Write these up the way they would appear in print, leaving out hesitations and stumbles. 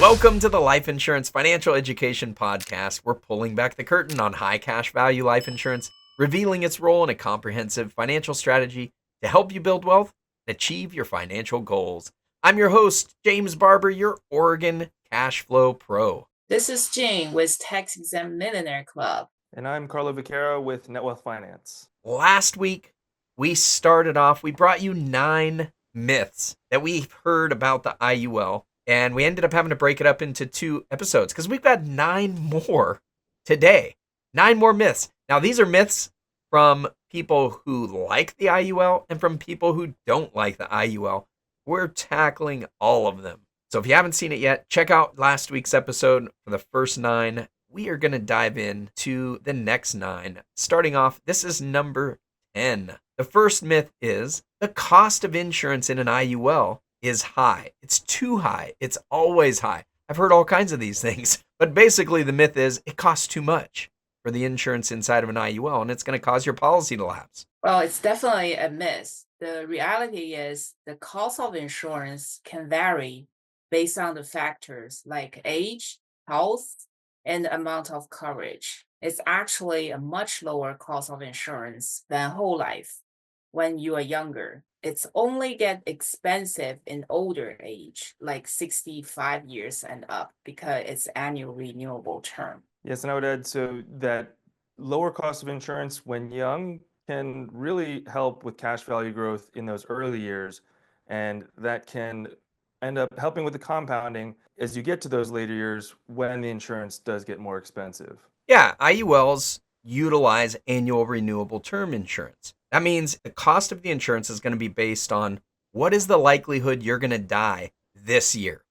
Welcome to the Life Insurance Financial Education Podcast. We're pulling back the curtain on high cash value life insurance, revealing its role in a comprehensive financial strategy to help you build wealth and achieve your financial goals. I'm your host, James Barber, your Oregon Cash Flow Pro. This is Jane with Tax Exempt Millionaire Club. And I'm Carlo Vaquero with Net Wealth Finance. Last week, we brought you 9 myths that we've heard about the IUL. And we ended up having to break it up into 2 episodes because we've got 9 more today. 9 more myths. Now, these are myths from people who like the IUL and from people who don't like the IUL. We're tackling all of them. So if you haven't seen it yet, check out last week's episode for the first 9. We are going to dive into the next 9. Starting off, this is number 10. The first myth is the cost of insurance in an IUL is high. It's too high. It's always high. I've heard all kinds of these things, but basically the myth is it costs too much for the insurance inside of an IUL, and it's going to cause your policy to lapse. Well, it's definitely a myth. The reality is the cost of insurance can vary based on the factors like age, health, and the amount of coverage. It's actually a much lower cost of insurance than whole life when you are younger. It's only get expensive in older age, like 65 years and up, because it's annual renewable term. Yes, and I would add so that lower cost of insurance when young can really help with cash value growth in those early years, and that can end up helping with the compounding as you get to those later years when the insurance does get more expensive. Yeah, IULs utilize annual renewable term insurance. That means the cost of the insurance is going to be based on what is the likelihood you're going to die this year.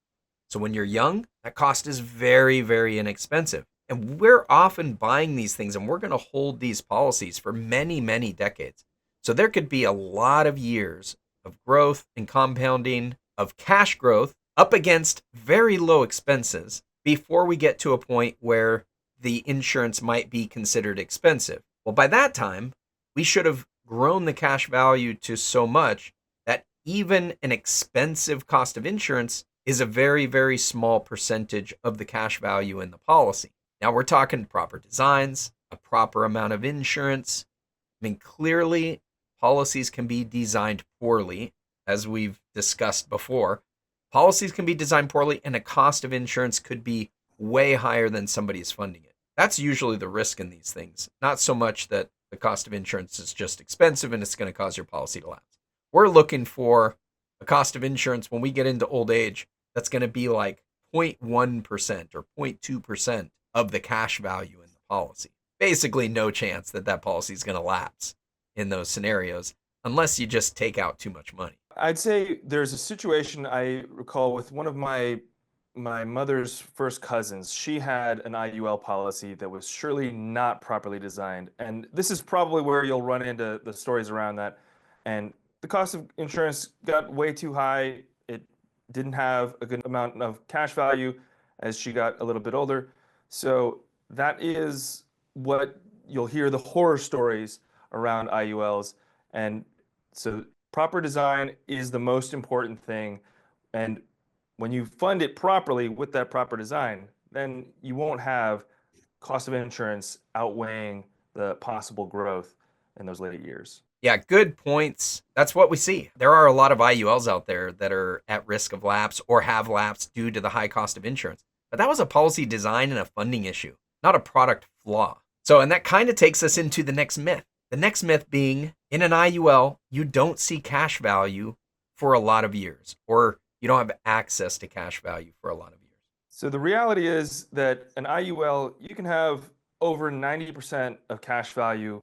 So when you're young, that cost is very, very inexpensive. And we're often buying these things and we're going to hold these policies for many, many decades. So there could be a lot of years of growth and compounding of cash growth up against very low expenses before we get to a point where the insurance might be considered expensive. Well, by that time, we should have grown the cash value to so much that even an expensive cost of insurance is a very, very small percentage of the cash value in the policy. Now we're talking proper designs, a proper amount of insurance. I mean, clearly policies can be designed poorly, as we've discussed before. Policies can be designed poorly and the cost of insurance could be way higher than somebody is funding it. That's usually the risk in these things. Not so much that the cost of insurance is just expensive and it's going to cause your policy to lapse. We're looking for a cost of insurance when we get into old age that's going to be like 0.1% or 0.2% of the cash value in the policy. Basically no chance that that policy is going to lapse in those scenarios unless you just take out too much money. I'd say there's a situation I recall with one of my mother's first cousins. She had an IUL policy that was surely not properly designed. And this is probably where you'll run into the stories around that. And the cost of insurance got way too high. It didn't have a good amount of cash value as she got a little bit older. So that is what you'll hear the horror stories around IULs. And so proper design is the most important thing. And when you fund it properly with that proper design, then you won't have cost of insurance outweighing the possible growth in those later years. Yeah, good points. That's what we see. There are a lot of IULs out there that are at risk of lapse or have lapsed due to the high cost of insurance. But that was a policy design and a funding issue, not a product flaw. So, and that kind of takes us into the next myth. The next myth being, in an IUL, you don't see cash value for a lot of years, or you don't have access to cash value for a lot of years. So the reality is that an IUL, you can have over 90% of cash value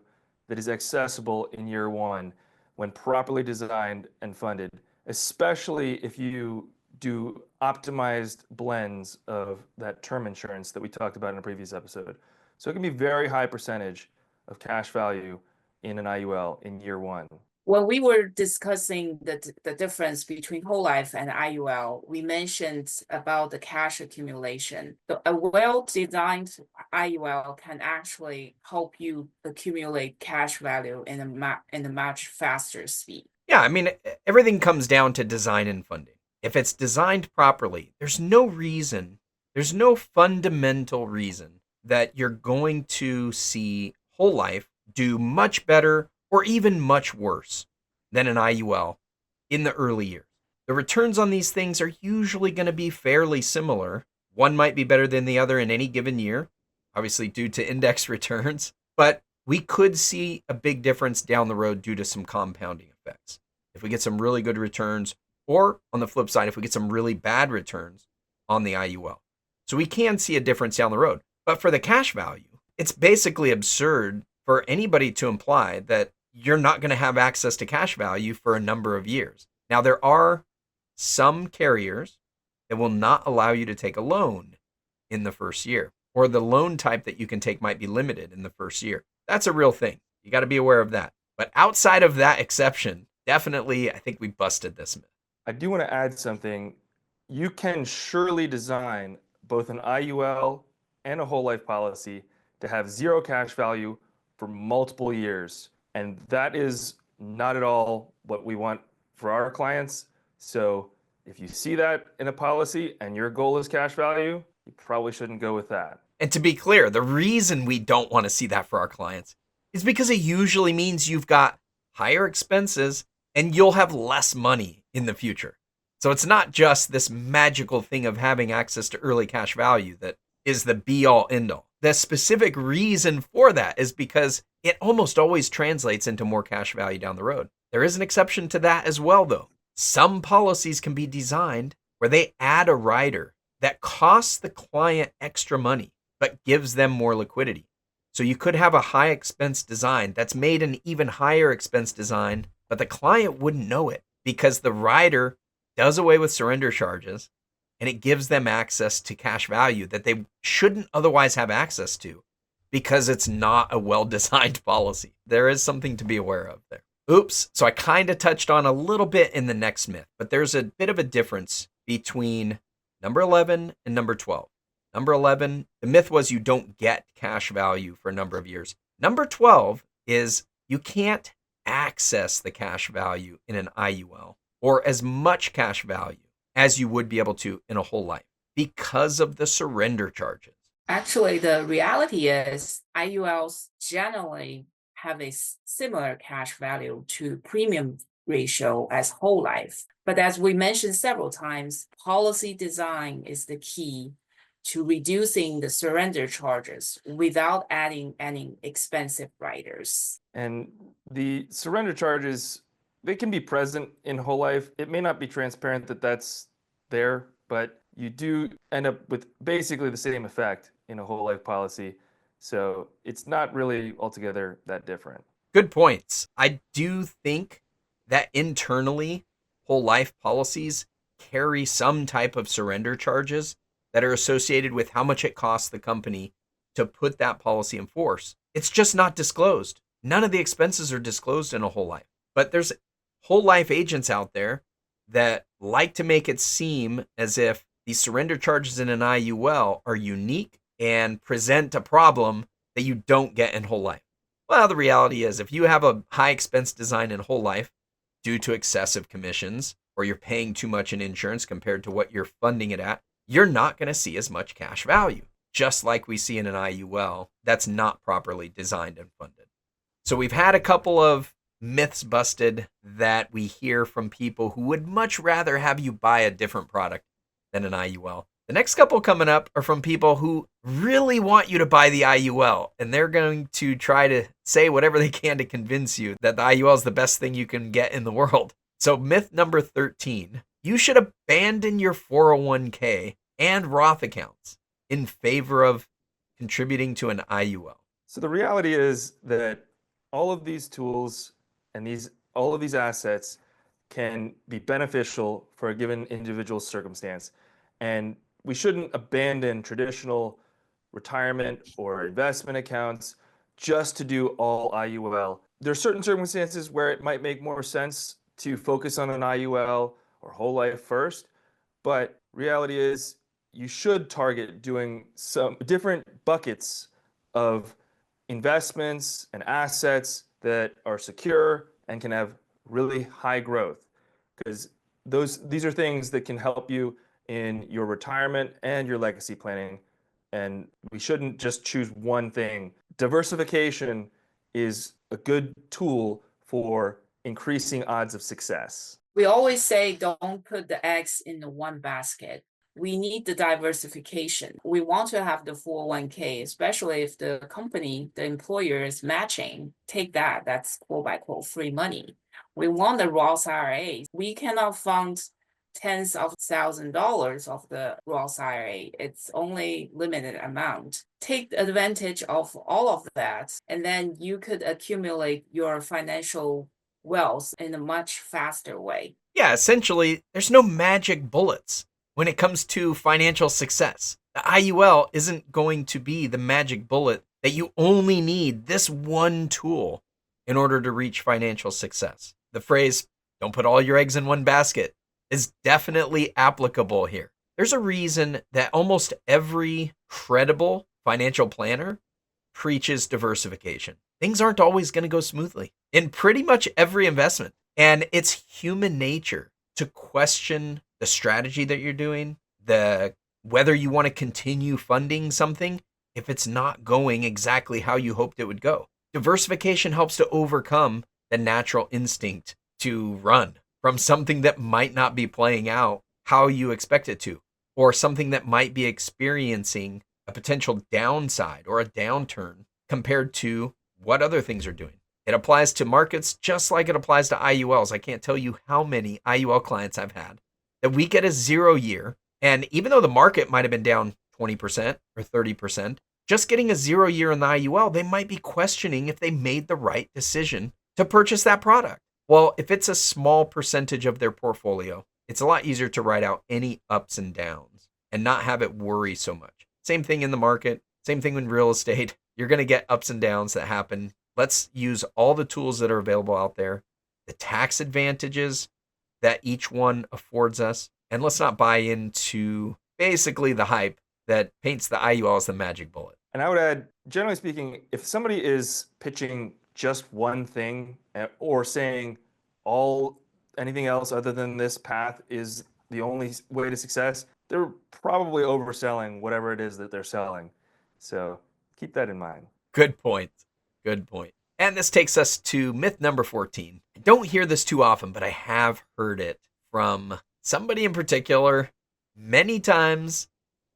that is accessible in year one when properly designed and funded, especially if you do optimized blends of that term insurance that we talked about in a previous episode. So it can be very high percentage of cash value in an IUL in year one. When we were discussing the difference between whole life and IUL, we mentioned about the cash accumulation. So a well-designed IUL can actually help you accumulate cash value in a much faster speed. Yeah, I mean, everything comes down to design and funding. If it's designed properly, there's no reason There's no fundamental reason that you're going to see whole life do much better or even much worse than an IUL in the early years. The returns on these things are usually going to be fairly similar. One might be better than the other in any given year, obviously due to index returns, but we could see a big difference down the road due to some compounding effects. If we get some really good returns, or on the flip side, if we get some really bad returns on the IUL. So we can see a difference down the road. But for the cash value, it's basically absurd for anybody to imply that you're not going to have access to cash value for a number of years. Now, there are some carriers that will not allow you to take a loan in the first year, or the loan type that you can take might be limited in the first year. That's a real thing. You got to be aware of that. But outside of that exception, definitely, I think we busted this myth. I do want to add something. You can surely design both an IUL and a whole life policy to have zero cash value for multiple years. And that is not at all what we want for our clients. So if you see that in a policy and your goal is cash value, you probably shouldn't go with that. And to be clear, the reason we don't want to see that for our clients is because it usually means you've got higher expenses and you'll have less money in the future. So it's not just this magical thing of having access to early cash value that is the be all end all. The specific reason for that is because it almost always translates into more cash value down the road. There is an exception to that as well, though. Some policies can be designed where they add a rider that costs the client extra money but gives them more liquidity. So you could have a high expense design that's made an even higher expense design, but the client wouldn't know it because the rider does away with surrender charges and it gives them access to cash value that they shouldn't otherwise have access to because it's not a well designed policy. There is something to be aware of there. Oops. So I kind of touched on a little bit in the next myth, but there's a bit of a difference between number 11 and number 12. Number 11, the myth was you don't get cash value for a number of years. Number 12 is you can't access the cash value in an IUL or as much cash value as you would be able to in a whole life because of the surrender charges. Actually, the reality is IULs generally have a similar cash value to premium ratio as whole life. But as we mentioned several times, policy design is the key to reducing the surrender charges without adding any expensive riders. And the surrender charges, they can be present in whole life. It may not be transparent that that's there, but you do end up with basically the same effect in a whole life policy. So it's not really altogether that different. Good points. I do think that internally, whole life policies carry some type of surrender charges that are associated with how much it costs the company to put that policy in force. It's just not disclosed. None of the expenses are disclosed in a whole life. But there's whole life agents out there that like to make it seem as if these surrender charges in an IUL are unique and present a problem that you don't get in whole life. Well, the reality is if you have a high expense design in whole life due to excessive commissions or you're paying too much in insurance compared to what you're funding it at, you're not going to see as much cash value, just like we see in an IUL that's not properly designed and funded. So we've had a couple of myths busted that we hear from people who would much rather have you buy a different product than an IUL. The next couple coming up are from people who really want you to buy the IUL, and they're going to try to say whatever they can to convince you that the IUL is the best thing you can get in the world. So myth number 13, you should abandon your 401k and Roth accounts in favor of contributing to an IUL. So the reality is that all of these tools and all of these assets can be beneficial for a given individual circumstance. And we shouldn't abandon traditional retirement or investment accounts just to do all IUL. There are certain circumstances where it might make more sense to focus on an IUL or whole life first, but reality is you should target doing some different buckets of investments and assets that are secure and can have really high growth, because these are things that can help you in your retirement and your legacy planning. And we shouldn't just choose one thing. Diversification is a good tool for increasing odds of success. We always say don't put the eggs in the one basket. We need the diversification. We want to have the 401k, especially if the company, the employer is matching. Take that. That's quote by quote free money. We want the Roth IRA. We cannot fund tens of $1,000s of the Roth IRA. It's only limited amount. Take advantage of all of that, and then you could accumulate your financial wealth in a much faster way. Yeah, essentially, there's no magic bullets when it comes to financial success. The IUL isn't going to be the magic bullet that you only need this one tool in order to reach financial success. The phrase, don't put all your eggs in one basket, is definitely applicable here. There's a reason that almost every credible financial planner preaches diversification. Things aren't always going to go smoothly in pretty much every investment. And it's human nature to question the strategy that you're doing, the whether you want to continue funding something if it's not going exactly how you hoped it would go. Diversification helps to overcome the natural instinct to run from something that might not be playing out how you expect it to, or something that might be experiencing a potential downside or a downturn compared to what other things are doing. It applies to markets just like it applies to IULs. I can't tell you how many IUL clients I've had that we get a 0 year, and even though the market might have been down 20% or 30%, just getting a 0 year in the IUL, they might be questioning if they made the right decision to purchase that product. Well, if it's a small percentage of their portfolio, it's a lot easier to ride out any ups and downs and not have it worry so much. Same thing in the market, same thing in real estate. You're going to get ups and downs that happen. Let's use all the tools that are available out there, the tax advantages that each one affords us, and let's not buy into basically the hype that paints the IUL as the magic bullet. And I would add, generally speaking, if somebody is pitching just one thing or saying anything else other than this path is the only way to success, they're probably overselling whatever it is that they're selling. So keep that in mind. Good point. Good point. And this takes us to myth number 14. I don't hear this too often, but I have heard it from somebody in particular many times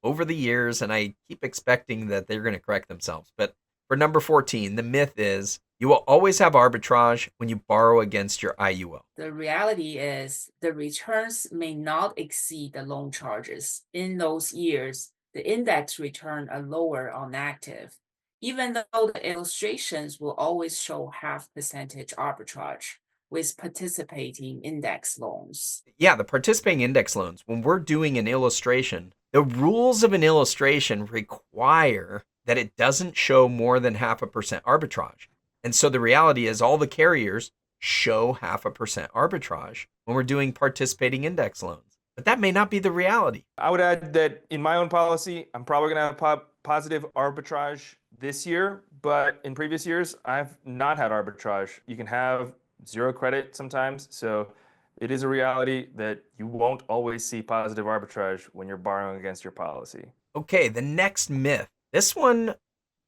over the years, and I keep expecting that they're going to correct themselves. But for number 14, the myth is you will always have arbitrage when you borrow against your IUL. The reality is the returns may not exceed the loan charges. In those years, the index return are lower on active, even though the illustrations will always show half percentage arbitrage with participating index loans. Yeah, the participating index loans, when we're doing an illustration, the rules of an illustration require that it doesn't show more than 0.5% arbitrage. And so the reality is all the carriers show 0.5% arbitrage when we're doing participating index loans. But that may not be the reality. I would add that in my own policy, I'm probably going to have positive arbitrage this year, but in previous years, I've not had arbitrage. You can have zero credit sometimes, so it is a reality that you won't always see positive arbitrage when you're borrowing against your policy. Okay, the next myth. This one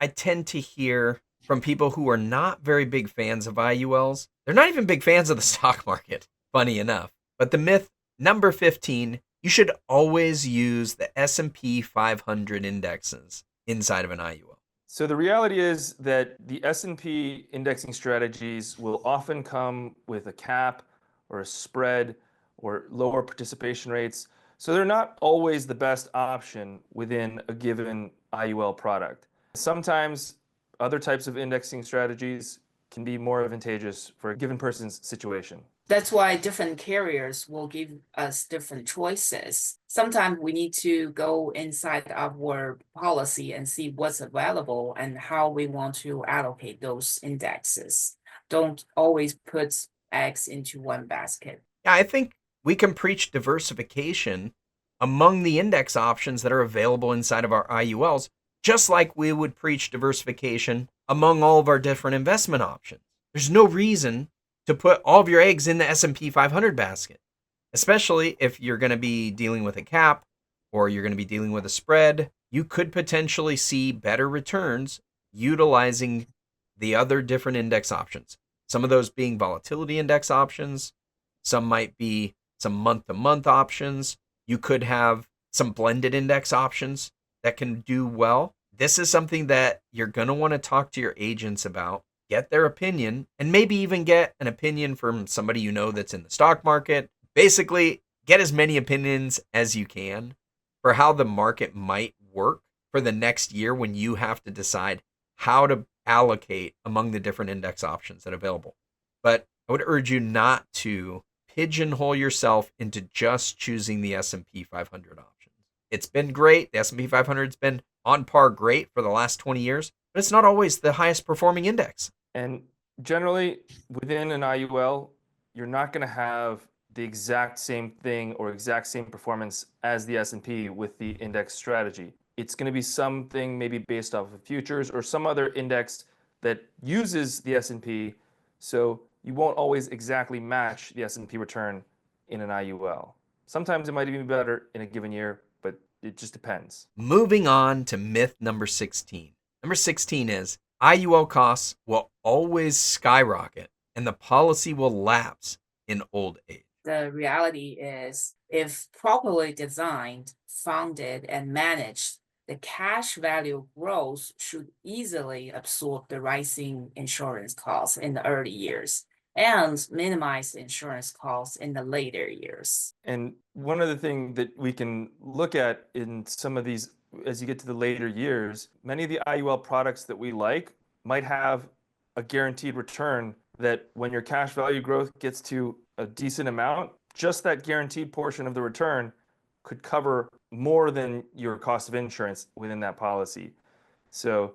I tend to hear from people who are not very big fans of IULs. They're not even big fans of the stock market, funny enough. But the myth number 15, you should always use the S&P 500 indexes inside of an IUL. So the reality is that the S&P indexing strategies will often come with a cap or a spread or lower participation rates. So they're not always the best option within a given IUL product. Sometimes other types of indexing strategies can be more advantageous for a given person's situation. That's why different carriers will give us different choices. Sometimes we need to go inside our policy and see what's available and how we want to allocate those indexes. Don't always put eggs into one basket. Yeah, I think we can preach diversification among the index options that are available inside of our IULs, just like we would preach diversification among all of our different investment options. There's no reason to put all of your eggs in the S&P 500 basket, especially if you're going to be dealing with a cap or you're going to be dealing with a spread, you could potentially see better returns utilizing the other different index options. Some of those being volatility index options, some might be some month to month options. You could have some blended index options that can do well. This is something that you're going to want to talk to your agents about, get their opinion, and maybe even get an opinion from somebody you know that's in the stock market. Basically, get as many opinions as you can for how the market might work for the next year when you have to decide how to allocate among the different index options that are available. But I would urge you not to pigeonhole yourself into just choosing the S&P 500 options. It's been great. The S&P 500's been on par great for the last 20 years, but it's not always the highest performing index. And generally, within an IUL, you're not going to have the exact same thing or exact same performance as the S&P with the index strategy. It's going to be something maybe based off of futures or some other index that uses the S&P, so you won't always exactly match the S&P return in an IUL. Sometimes it might even be better in a given year, but it just depends. Moving on to myth number 16. Number 16 is IUL costs will always skyrocket and the policy will lapse in old age. The reality is, if properly designed, funded, and managed, the cash value growth should easily absorb the rising insurance costs in the early years and minimize the insurance costs in the later years. And one other thing that we can look at in some of these, as you get to the later years, many of the IUL products that we like might have a guaranteed return that when your cash value growth gets to a decent amount, just that guaranteed portion of the return could cover more than your cost of insurance within that policy. So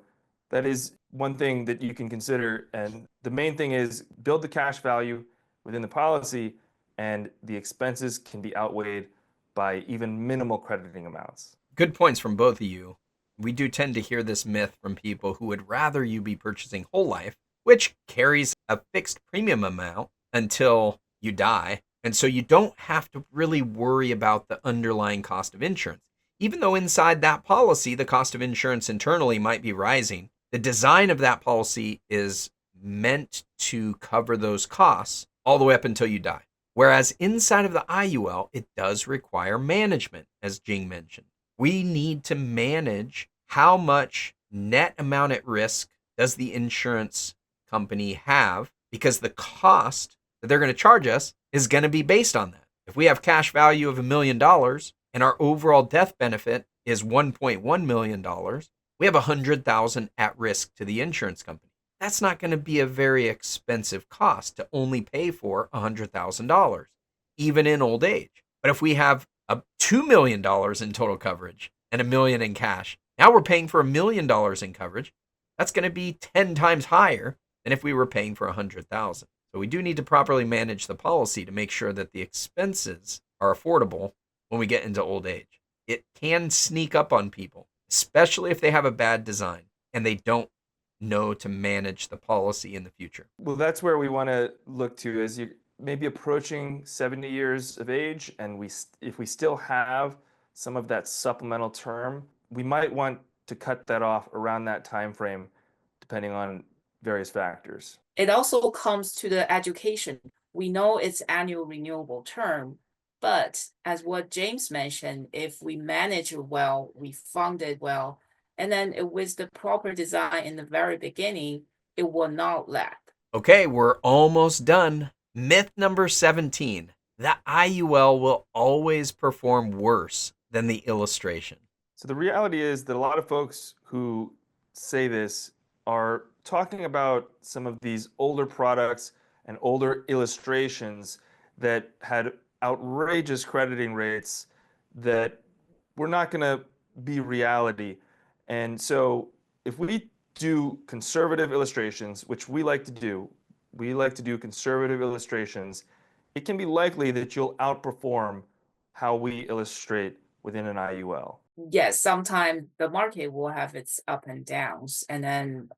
that is one thing that you can consider. And the main thing is build the cash value within the policy, and the expenses can be outweighed by even minimal crediting amounts. Good points from both of you. We do tend to hear this myth from people who would rather you be purchasing whole life, which carries a fixed premium amount until you die. And so you don't have to really worry about the underlying cost of insurance. Even though inside that policy, the cost of insurance internally might be rising, the design of that policy is meant to cover those costs all the way up until you die. Whereas inside of the IUL, it does require management, as Jing mentioned. We need to manage how much net amount at risk does the insurance company have, because the cost that they're going to charge us is going to be based on that. If we have cash value of $1 million and our overall death benefit is $1.1 million, we have $100,000 at risk to the insurance company. That's not going to be a very expensive cost to only pay for $100,000, even in old age. But if we have $2 million in total coverage and $1 million in cash, now we're paying for $1 million in coverage. That's going to be 10 times higher than if we were paying for $100,000. So we do need to properly manage the policy to make sure that the expenses are affordable when we get into old age. It can sneak up on people, especially if they have a bad design and they don't know to manage the policy in the future. Well, that's where we want to look to as you maybe approaching 70 years of age, and if we still have some of that supplemental term, we might want to cut that off around that time frame, depending on various factors. It also comes to the education. We know it's annual renewable term, but as what James mentioned, if we manage it well, we fund it well, and then with the proper design in the very beginning, it will not lag. Okay, we're almost done. Myth number 17. The IUL will always perform worse than the illustration. So the reality is that a lot of folks who say this are talking about some of these older products and older illustrations that had outrageous crediting rates that were not going to be reality. And so if we do conservative illustrations, which we like to do conservative illustrations, it can be likely that you'll outperform how we illustrate within an IUL. Yes, sometimes the market will have its up and downs, and then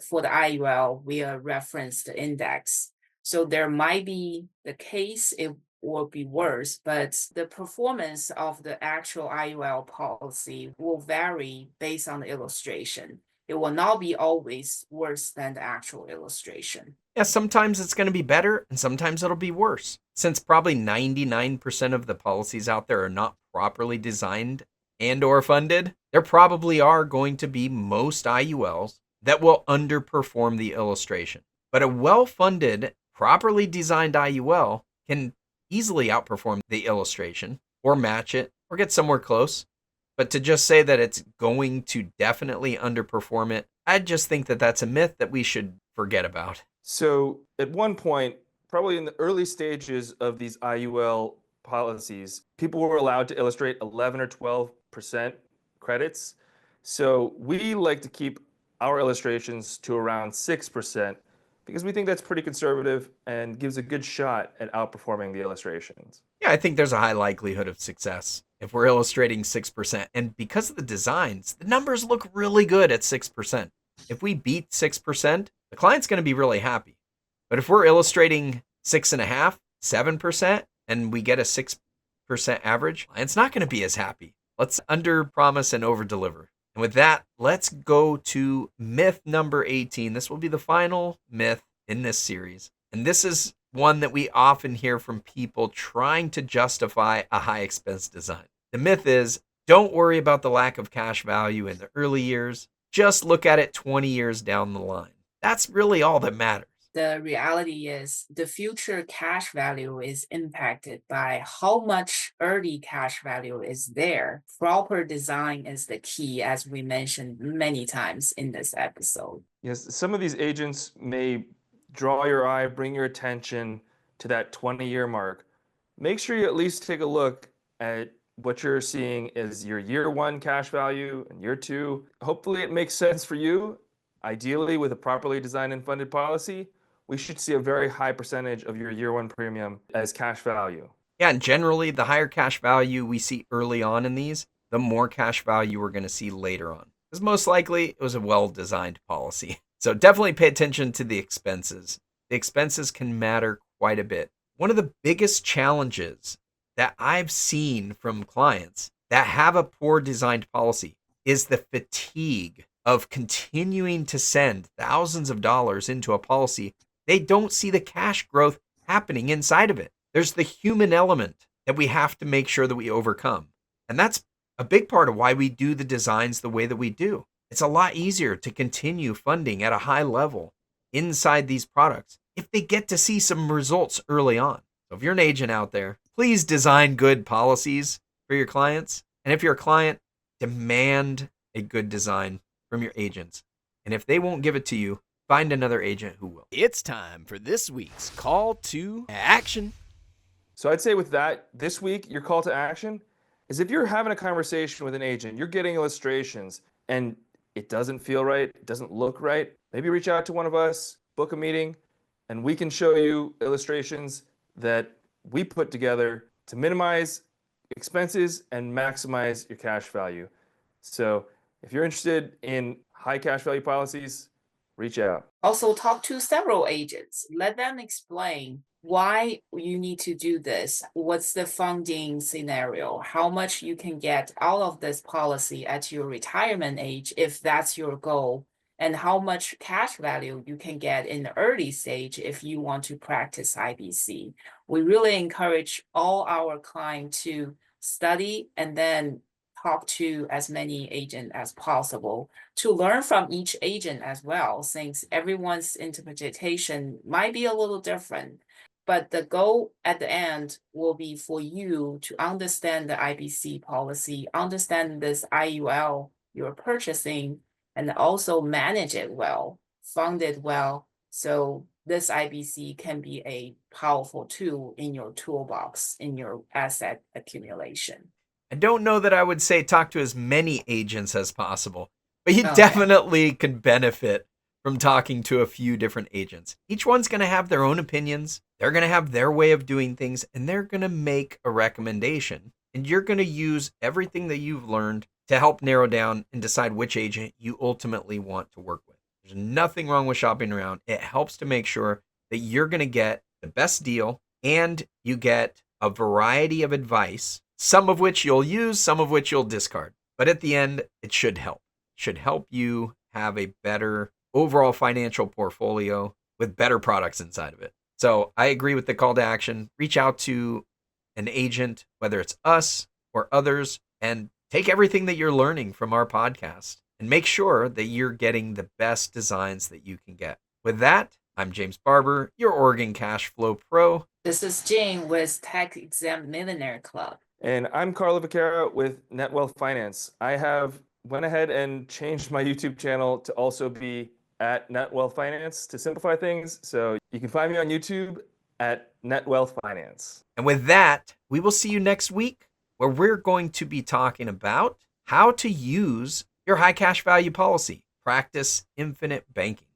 for the IUL, we reference the index. So there might be the case if will be worse, but the performance of the actual IUL policy will vary based on the illustration. It will not be always worse than the actual illustration. Yeah, sometimes it's going to be better and sometimes it'll be worse. Since probably 99% of the policies out there are not properly designed and or funded, there probably are going to be most IULs that will underperform the illustration. But a well-funded, properly designed IUL can easily outperform the illustration or match it or get somewhere close. But to just say that it's going to definitely underperform it, I just think that that's a myth that we should forget about. So at one point, probably in the early stages of these IUL policies, people were allowed to illustrate 11 or 12% credits. So we like to keep our illustrations to around 6% because we think that's pretty conservative and gives a good shot at outperforming the illustrations. Yeah, I think there's a high likelihood of success if we're illustrating 6%. And because of the designs, the numbers look really good at 6%. If we beat 6%, the client's going to be really happy. But if we're illustrating 6.5%, 7%, and we get a 6% average, client's not going to be as happy. Let's under promise and over deliver. And with that, let's go to myth number 18. This will be the final myth in this series. And this is one that we often hear from people trying to justify a high expense design. The myth is, don't worry about the lack of cash value in the early years. Just look at it 20 years down the line. That's really all that matters. The reality is the future cash value is impacted by how much early cash value is there. Proper design is the key, as we mentioned many times in this episode. Yes, some of these agents may draw your eye, bring your attention to that 20-year mark. Make sure you at least take a look at what you're seeing is your year one cash value and year two. Hopefully it makes sense for you. Ideally, with a properly designed and funded policy, we should see a very high percentage of your year one premium as cash value. Yeah, and generally, the higher cash value we see early on in these, the more cash value we're going to see later on. Because most likely, it was a well-designed policy. So definitely pay attention to the expenses. The expenses can matter quite a bit. One of the biggest challenges that I've seen from clients that have a poor designed policy is the fatigue of continuing to send thousands of dollars into a policy. They don't see the cash growth happening inside of it. There's the human element that we have to make sure that we overcome. And that's a big part of why we do the designs the way that we do. It's a lot easier to continue funding at a high level inside these products if they get to see some results early on. So if you're an agent out there, please design good policies for your clients. And if you're a client, demand a good design from your agents. And if they won't give it to you, find another agent who will. It's time for this week's call to action. So I'd say with that, this week, your call to action is if you're having a conversation with an agent, you're getting illustrations, and it doesn't feel right, it doesn't look right, maybe reach out to one of us, book a meeting, and we can show you illustrations that we put together to minimize expenses and maximize your cash value. So if you're interested in high cash value policies, reach out. Also, talk to several agents. Let them explain why you need to do this. What's the funding scenario? How much you can get out of this policy at your retirement age, if that's your goal, and how much cash value you can get in the early stage if you want to practice IBC. We really encourage all our clients to study and then talk to as many agents as possible to learn from each agent as well, since everyone's interpretation might be a little different. But the goal at the end will be for you to understand the IBC policy, understand this IUL you're purchasing, and also manage it well, fund it well. So this IBC can be a powerful tool in your toolbox, in your asset accumulation. I don't know that I would say talk to as many agents as possible, but you Okay. definitely can benefit from talking to a few different agents. Each one's going to have their own opinions. They're going to have their way of doing things, and they're going to make a recommendation. And you're going to use everything that you've learned to help narrow down and decide which agent you ultimately want to work with. There's nothing wrong with shopping around. It helps to make sure that you're going to get the best deal and you get a variety of advice, some of which you'll use, some of which you'll discard. But at the end, it should help. It should help you have a better overall financial portfolio with better products inside of it. So I agree with the call to action. Reach out to an agent, whether it's us or others, and take everything that you're learning from our podcast and make sure that you're getting the best designs that you can get. With that, I'm James Barber, your Oregon Cash Flow Pro. This is Jane with Tax Exempt Millionaire Club. And I'm Carlo Vaquera with Net Wealth Finance. I have went ahead and changed my YouTube channel to also be at Net Wealth Finance to simplify things. So you can find me on YouTube at Net Wealth Finance. And with that, we will see you next week where we're going to be talking about how to use your high cash value policy. Practice infinite banking.